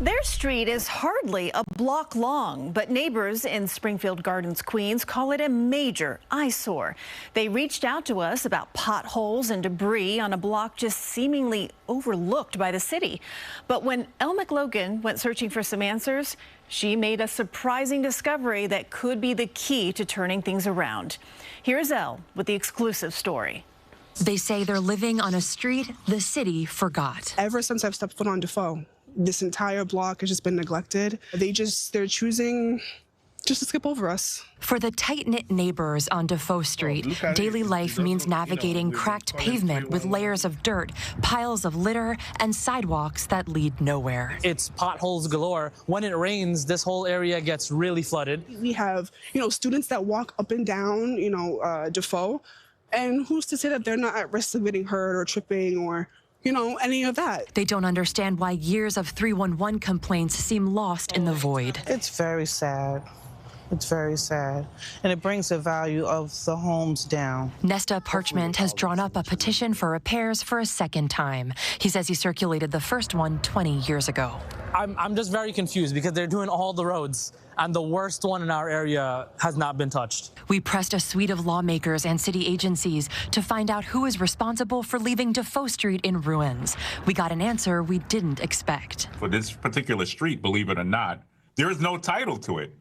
Their street is hardly a block long, but neighbors in Springfield Gardens, Queens, call it a major eyesore. They reached out to us about potholes and debris on a block just seemingly overlooked by the city. But when Elle McLogan went searching for some answers, she made a surprising discovery that could be the key to turning things around. Here's Elle with the exclusive story. They say they're living on a street the city forgot. Ever since I've stepped foot on Defoe, this entire block has just been neglected. They're choosing just to skip over us. For the tight-knit neighbors on Defoe Street, daily life means navigating cracked pavement with layers of dirt, piles of litter, and sidewalks that lead nowhere. It's potholes galore. When it rains, this whole area gets really flooded. We have, students that walk up and down, Defoe, and who's to say that they're not at risk of getting hurt or tripping or any of that. They don't understand why years of 311 complaints seem lost in the void. It's very sad. It's very sad. And it brings the value of the homes down. Nesta Parchment has drawn up a petition for repairs for a second time. He says he circulated the first one 20 years ago. I'm just very confused because they're doing all the roads, and the worst one in our area has not been touched. We pressed a suite of lawmakers and city agencies to find out who is responsible for leaving Defoe Street in ruins. We got an answer we didn't expect. For this particular street, believe it or not, there is no title to it.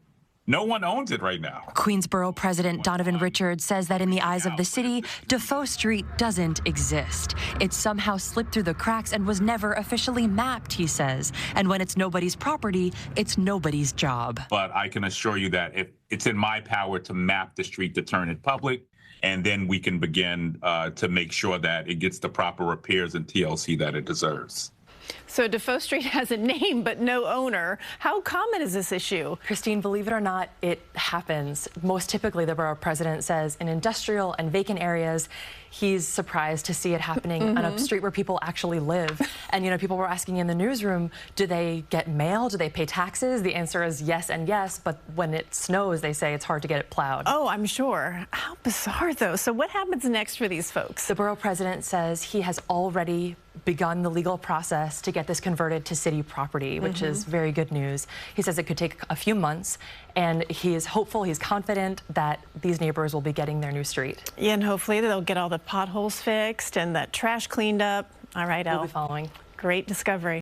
No one owns it right now. Queensborough President Donovan Richards says that in the eyes of the city, Defoe Street doesn't exist. It somehow slipped through the cracks and was never officially mapped, he says. And when it's nobody's property, it's nobody's job. But I can assure you that if it's in my power to map the street to turn it public, and then we can begin to make sure that it gets the proper repairs and TLC that it deserves. So Defoe Street has a name but no owner. How common is this issue? Christine, believe it or not, it happens. Most typically, the borough president says in industrial and vacant areas, he's surprised to see it happening on a street where people actually live. And, people were asking in the newsroom, do they get mail? Do they pay taxes? The answer is yes and yes, but when it snows, they say it's hard to get it plowed. Oh, I'm sure. How bizarre, though. So what happens next for these folks? The borough president says he has already begun the legal process to get this converted to city property, which is very good news. He says it could take a few months, and he is hopeful, he's confident that these neighbors will be getting their new street. Yeah, and hopefully they'll get all the potholes fixed and that trash cleaned up. All right, Elle. We'll be following. Great discovery.